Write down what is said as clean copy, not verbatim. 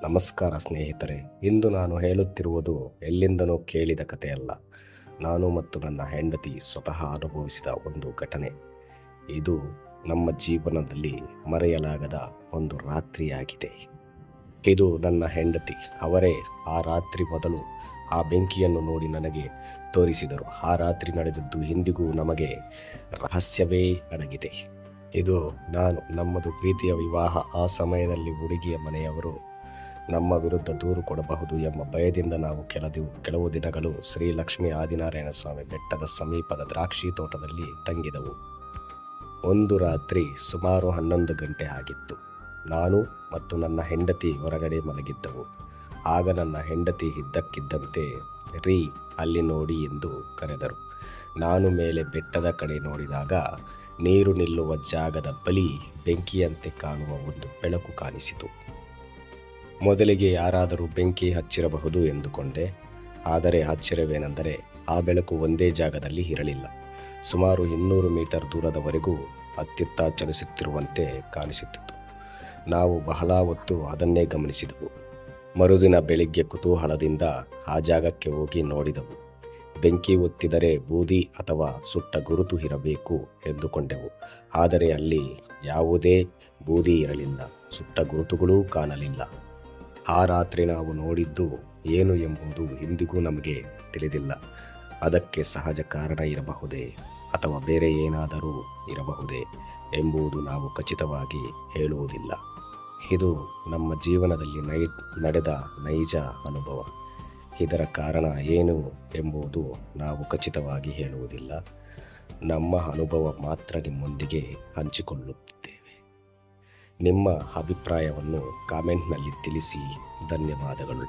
ನಮಸ್ಕಾರ ಸ್ನೇಹಿತರೆ. ಇಂದು ನಾನು ಹೇಳುತ್ತಿರುವುದು ಎಲ್ಲಿಂದನೂ ಕೇಳಿದ ಕಥೆಯಲ್ಲ. ನಾನು ಮತ್ತು ನನ್ನ ಹೆಂಡತಿ ಸ್ವತಃ ಅನುಭವಿಸಿದ ಒಂದು ಘಟನೆ. ಇದು ನಮ್ಮ ಜೀವನದಲ್ಲಿ ಮರೆಯಲಾಗದ ಒಂದು ರಾತ್ರಿಯಾಗಿದೆ. ಇದು ನನ್ನ ಹೆಂಡತಿ. ಅವರೇ ಆ ರಾತ್ರಿ ಮೊದಲು ಆ ಬೆಂಕಿಯನ್ನು ನೋಡಿ ನನಗೆ ತೋರಿಸಿದರು. ಆ ರಾತ್ರಿ ನಡೆದದ್ದು ಇಂದಿಗೂ ನಮಗೆ ರಹಸ್ಯವೇ ಅಡಗಿದೆ. ಇದು ನಮ್ಮದು ಪ್ರೀತಿಯ ವಿವಾಹ. ಆ ಸಮಯದಲ್ಲಿ ಹುಡುಗಿಯ ಮನೆಯವರು ನಮ್ಮ ವಿರುದ್ಧ ದೂರು ಕೊಡಬಹುದು ಎಂಬ ಭಯದಿಂದ ನಾವು ಕೆಲವು ದಿನಗಳು ಶ್ರೀ ಲಕ್ಷ್ಮೀ ಆದಿನಾರಾಯಣ ಸ್ವಾಮಿ ಬೆಟ್ಟದ ಸಮೀಪದ ದ್ರಾಕ್ಷಿ ತೋಟದಲ್ಲಿ ತಂಗಿದವು. ಒಂದು ರಾತ್ರಿ ಸುಮಾರು 11 ಗಂಟೆ ಆಗಿತ್ತು. ನಾನು ಮತ್ತು ನನ್ನ ಹೆಂಡತಿ ಹೊರಗಡೆ ಮಲಗಿದ್ದವು. ಆಗ ನನ್ನ ಹೆಂಡತಿ ಇದ್ದಕ್ಕಿದ್ದಂತೆ ರೀ ಅಲ್ಲಿ ನೋಡಿ ಎಂದು ಕರೆದರು. ನಾನು ಮೇಲೆ ಬೆಟ್ಟದ ಕಡೆ ನೋಡಿದಾಗ ನೀರು ನಿಲ್ಲುವ ಜಾಗದ ಬಳಿ ಬೆಂಕಿಯಂತೆ ಕಾಣುವ ಒಂದು ಬೆಳಕು ಕಾಣಿಸಿತು. ಮೊದಲಿಗೆ ಯಾರಾದರೂ ಬೆಂಕಿ ಹಚ್ಚಿರಬಹುದು ಎಂದುಕೊಂಡೆ. ಆದರೆ ಆಶ್ಚರ್ಯವೇನೆಂದರೆ ಆ ಬೆಳಕು ಒಂದೇ ಜಾಗದಲ್ಲಿ ಇರಲಿಲ್ಲ. ಸುಮಾರು 200 ಮೀಟರ್ ದೂರದವರೆಗೂ ಅತ್ತಿತ್ತ ಚಲಿಸುತ್ತಿರುವಂತೆ ಕಾಣಿಸುತ್ತಿತ್ತು. ನಾವು ಬಹಳ ಹೊತ್ತು ಅದನ್ನೇ ಗಮನಿಸಿದೆವು. ಮರುದಿನ ಬೆಳಿಗ್ಗೆ ಕುತೂಹಲದಿಂದ ಆ ಜಾಗಕ್ಕೆ ಹೋಗಿ ನೋಡಿದೆವು. ಬೆಂಕಿ ಒತ್ತಿದರೆ ಬೂದಿ ಅಥವಾ ಸುಟ್ಟ ಗುರುತು ಇರಬೇಕು ಎಂದುಕೊಂಡೆವು. ಆದರೆ ಅಲ್ಲಿ ಯಾವುದೇ ಬೂದಿ ಇರಲಿಲ್ಲ, ಸುಟ್ಟ ಗುರುತುಗಳೂ ಕಾಣಲಿಲ್ಲ. ಆ ರಾತ್ರಿ ನಾವು ನೋಡಿದ್ದು ಏನು ಎಂಬುದು ಇಂದಿಗೂ ನಮಗೆ ತಿಳಿದಿಲ್ಲ. ಅದಕ್ಕೆ ಸಹಜ ಕಾರಣ ಇರಬಹುದೇ ಅಥವಾ ಬೇರೆ ಏನಾದರೂ ಇರಬಹುದೇ ಎಂಬುದು ನಾವು ಖಚಿತವಾಗಿ ಹೇಳುವುದಿಲ್ಲ. ಇದು ನಮ್ಮ ಜೀವನದಲ್ಲಿ ನಡೆದ ನೈಜ ಅನುಭವ. ಇದರ ಕಾರಣ ಏನು ಎಂಬುದು ನಾವು ಖಚಿತವಾಗಿ ಹೇಳುವುದಿಲ್ಲ. ನಮ್ಮ ಅನುಭವ ಮಾತ್ರ ನಿಮ್ಮೊಂದಿಗೆ ಹಂಚಿಕೊಳ್ಳುತ್ತಿದ್ದೇವೆ. ನಿಮ್ಮ ಅಭಿಪ್ರಾಯವನ್ನು ಕಾಮೆಂಟ್ನಲ್ಲಿ ತಿಳಿಸಿ. ಧನ್ಯವಾದಗಳು.